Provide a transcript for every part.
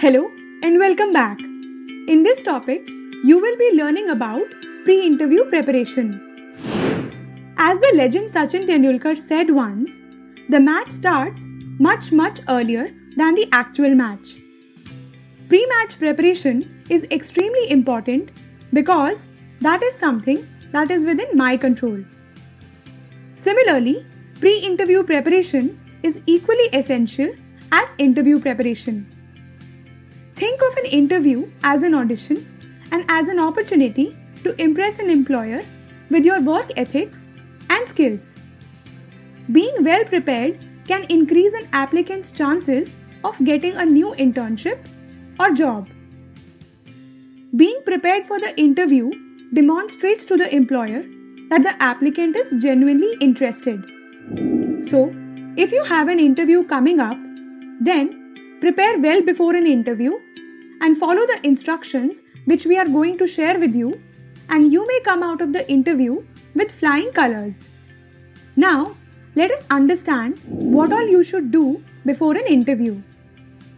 Hello and welcome back. In this topic, you will be learning about pre-interview preparation. As the legend Sachin Tendulkar said once, the match starts much earlier than the actual match. Pre-match preparation is extremely important because that is something that is within my control. Similarly, pre-interview preparation is equally essential as interview preparation. Think of an interview as an audition and as an opportunity to impress an employer with your work ethics and skills. Being well prepared can increase an applicant's chances of getting a new internship or job. Being prepared for the interview demonstrates to the employer that the applicant is genuinely interested. So, if you have an interview coming up, then prepare well before an interview and follow the instructions which we are going to share with you, and you may come out of the interview with flying colors. Now, let us understand what all you should do before an interview.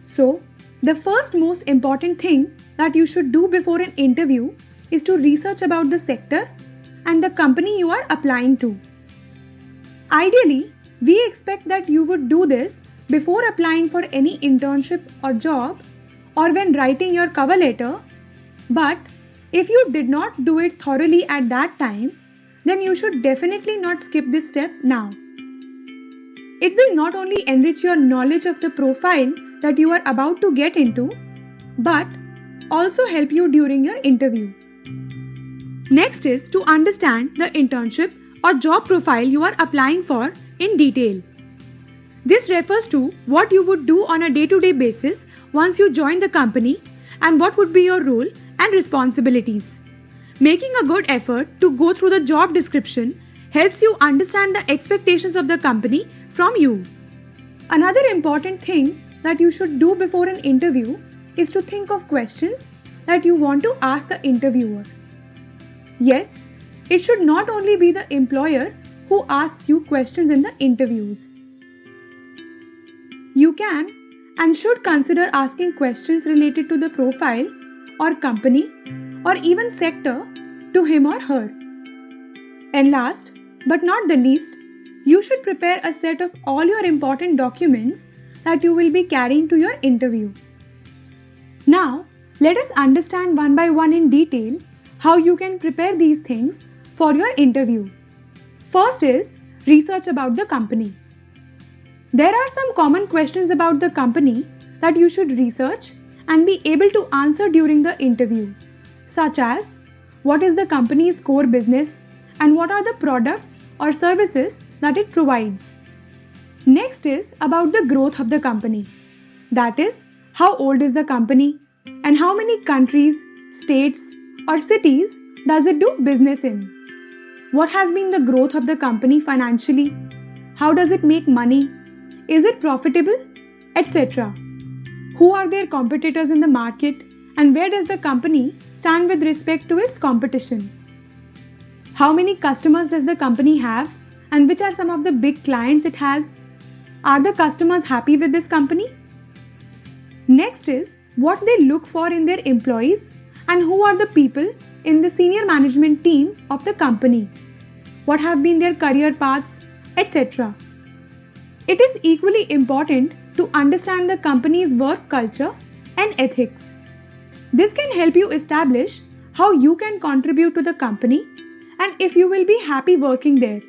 So, the first most important thing that you should do before an interview is to research about the sector and the company you are applying to. Ideally, we expect that you would do this before applying for any internship or job or when writing your cover letter, but if you did not do it thoroughly at that time, then you should definitely not skip this step now. It will not only enrich your knowledge of the profile that you are about to get into, but also help you during your interview. Next is to understand the internship or job profile you are applying for in detail. This refers to what you would do on a day-to-day basis once you join the company and what would be your role and responsibilities. Making a good effort to go through the job description helps you understand the expectations of the company from you. Another important thing that you should do before an interview is to think of questions that you want to ask the interviewer. Yes, it should not only be the employer who asks you questions in the interviews. You can and should consider asking questions related to the profile or company or even sector to him or her. And last but not the least, you should prepare a set of all your important documents that you will be carrying to your interview. Now, let us understand one by one in detail how you can prepare these things for your interview. First is research about the company. There are some common questions about the company that you should research and be able to answer during the interview, such as what is the company's core business and what are the products or services that it provides. Next is about the growth of the company. That is, how old is the company and how many countries, states or cities does it do business in? What has been the growth of the company financially? How does it make money? Is it profitable? Etc. Who are their competitors in the market and where does the company stand with respect to its competition? How many customers does the company have and which are some of the big clients it has? Are the customers happy with this company? Next is what they look for in their employees and who are the people in the senior management team of the company. What have been their career paths, etc. It is equally important to understand the company's work culture and ethics. This can help you establish how you can contribute to the company and if you will be happy working there.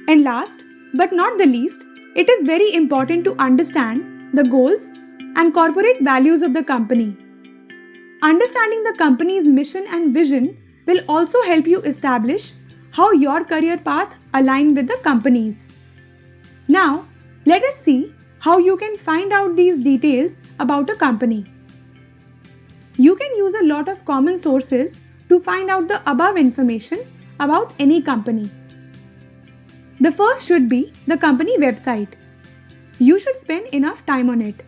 And last but not the least, it is very important to understand the goals and corporate values of the company. Understanding the company's mission and vision will also help you establish how your career path aligns with the company's. Now, let us see how you can find out these details about a company. You can use a lot of common sources to find out the above information about any company. The first should be the company website. You should spend enough time on it.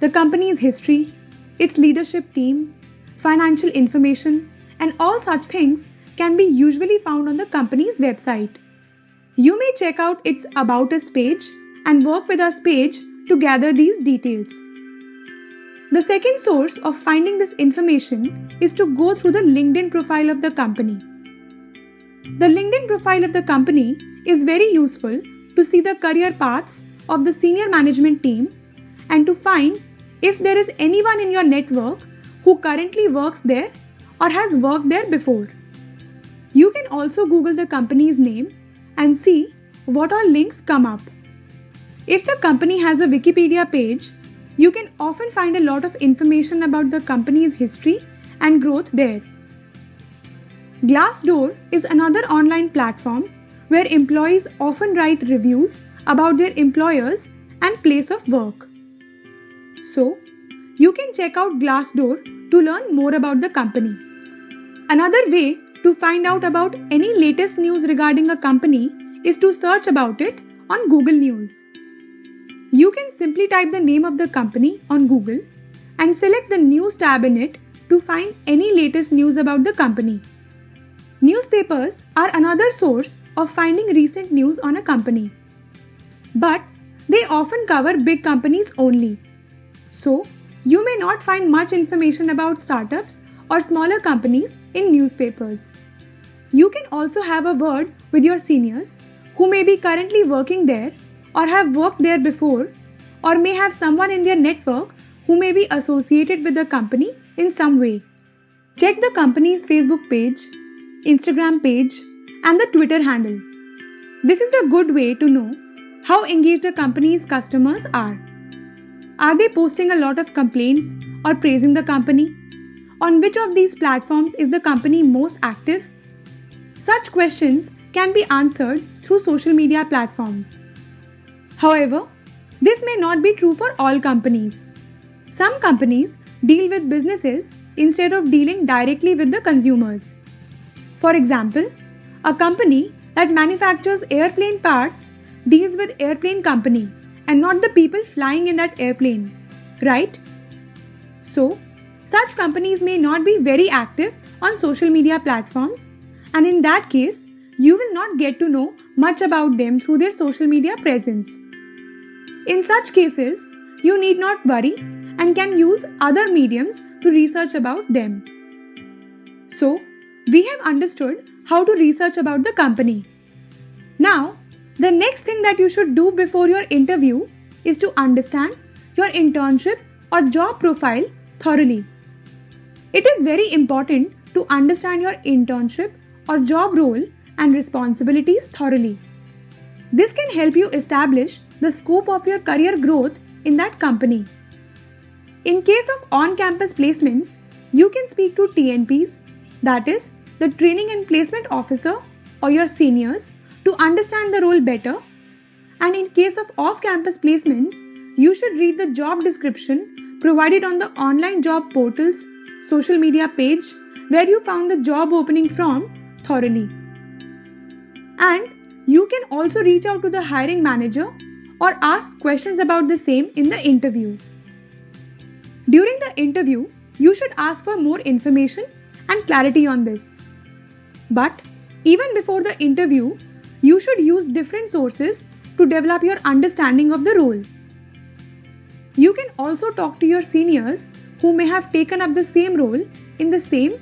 The company's history, its leadership team, financial information, and all such things can be usually found on the company's website. You may check out its About Us page and Work With Us page to gather these details. The second source of finding this information is to go through the LinkedIn profile of the company. The LinkedIn profile of the company is very useful to see the career paths of the senior management team and to find if there is anyone in your network who currently works there or has worked there before. You can also Google the company's name and see what all links come up. If the company has a Wikipedia page, you can often find a lot of information about the company's history and growth there. Glassdoor is another online platform where employees often write reviews about their employers and place of work. So, you can check out Glassdoor to learn more about the company. Another way to find out about any latest news regarding a company is to search about it on Google News. You can simply type the name of the company on Google and select the News tab in it to find any latest news about the company. Newspapers are another source of finding recent news on a company. But they often cover big companies only. So, you may not find much information about startups or smaller companies in newspapers. You can also have a word with your seniors who may be currently working there or have worked there before, or may have someone in their network who may be associated with the company in some way. Check the company's Facebook page, Instagram page, and the Twitter handle. This is a good way to know how engaged a company's customers are. Are they posting a lot of complaints or praising the company? On which of these platforms is the company most active? Such questions can be answered through social media platforms. However, this may not be true for all companies. Some companies deal with businesses instead of dealing directly with the consumers. For example, a company that manufactures airplane parts deals with airplane company and not the people flying in that airplane, right? So, such companies may not be very active on social media platforms, and in that case, you will not get to know much about them through their social media presence. In such cases, you need not worry and can use other mediums to research about them. So, we have understood how to research about the company. Now, the next thing that you should do before your interview is to understand your internship or job profile thoroughly. It is very important to understand your internship or job role and responsibilities thoroughly. This can help you establish the scope of your career growth in that company. In case of on-campus placements, you can speak to TNPs, that is, the Training and Placement Officer or your seniors to understand the role better. And in case of off-campus placements, you should read the job description provided on the online job portal's social media page where you found the job opening from thoroughly. And you can also reach out to the hiring manager or ask questions about the same in the interview. During the interview, you should ask for more information and clarity on this. But even before the interview, you should use different sources to develop your understanding of the role. You can also talk to your seniors who may have taken up the same role in the same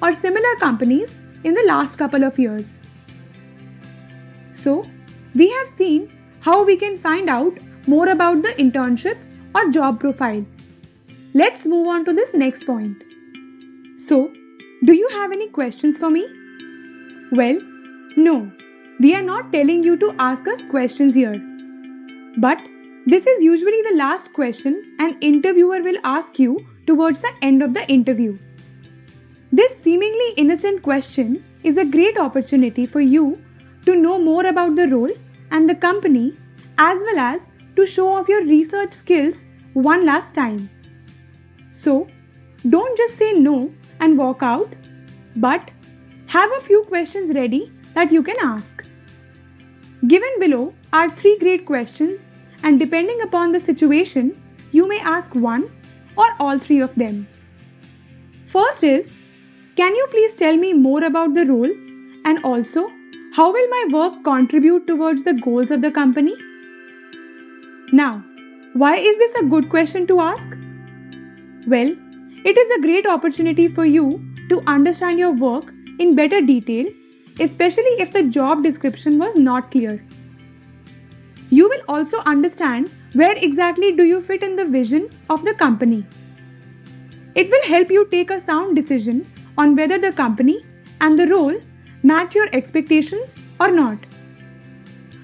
or similar companies in the last couple of years. So, we have seen how we can find out more about the internship or job profile. Let's move on to this next point. So, do you have any questions for me? Well, no, we are not telling you to ask us questions here. But this is usually the last question an interviewer will ask you towards the end of the interview. This seemingly innocent question is a great opportunity for you to know more about the role and the company, as well as to show off your research skills one last time. So, don't just say no and walk out, but have a few questions ready that you can ask. Given below are 3 great questions, and depending upon the situation, you may ask one or all 3 of them. First is, can you please tell me more about the role, and also how will my work contribute towards the goals of the company? Now, why is this a good question to ask? Well, it is a great opportunity for you to understand your work in better detail, especially if the job description was not clear. You will also understand where exactly do you fit in the vision of the company. It will help you take a sound decision on whether the company and the role match your expectations or not.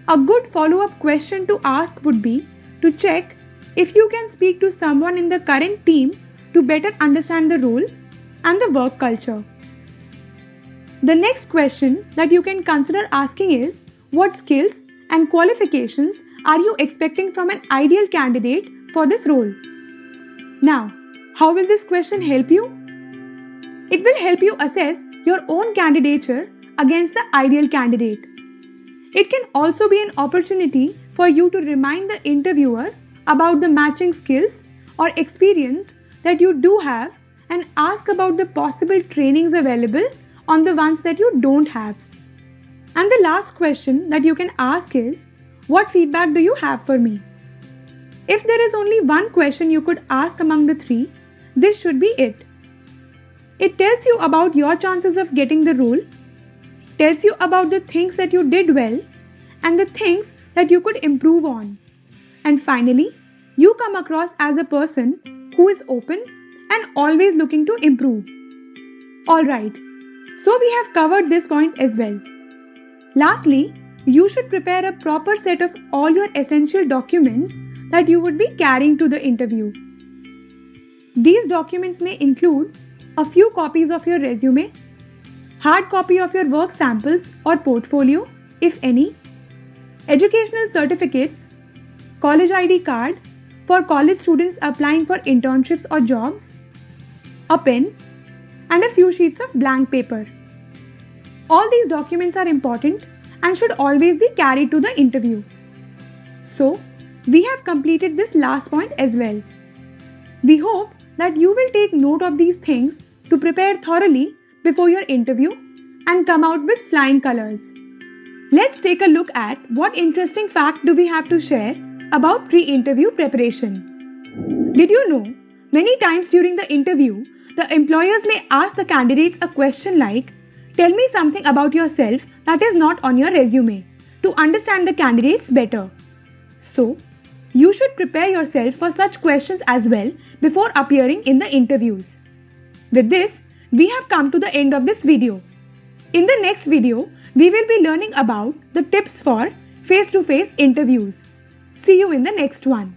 A good follow-up question to ask would be to check if you can speak to someone in the current team to better understand the role and the work culture. The next question that you can consider asking is, what skills and qualifications are you expecting from an ideal candidate for this role? Now, how will this question help you? It will help you assess your own candidature against the ideal candidate. It can also be an opportunity for you to remind the interviewer about the matching skills or experience that you do have and ask about the possible trainings available on the ones that you don't have. And the last question that you can ask is, what feedback do you have for me? If there is only one question you could ask among the three, this should be it. It tells you about your chances of getting the role, tells you about the things that you did well and the things that you could improve on. And finally, you come across as a person who is open and always looking to improve. Alright, so we have covered this point as well. Lastly, you should prepare a proper set of all your essential documents that you would be carrying to the interview. These documents may include a few copies of your resume, hard copy of your work samples or portfolio, if any, educational certificates, college ID card for college students applying for internships or jobs, a pen, and a few sheets of blank paper. All these documents are important and should always be carried to the interview. So, we have completed this last point as well. We hope that you will take note of these things to prepare thoroughly before your interview and come out with flying colors. Let's take a look at what interesting fact do we have to share about pre-interview preparation. Did you know, many times during the interview, the employers may ask the candidates a question like, "Tell me something about yourself that is not on your resume," to understand the candidates better. So, you should prepare yourself for such questions as well before appearing in the interviews. With this, we have come to the end of this video. In the next video, we will be learning about the tips for face-to-face interviews. See you in the next one.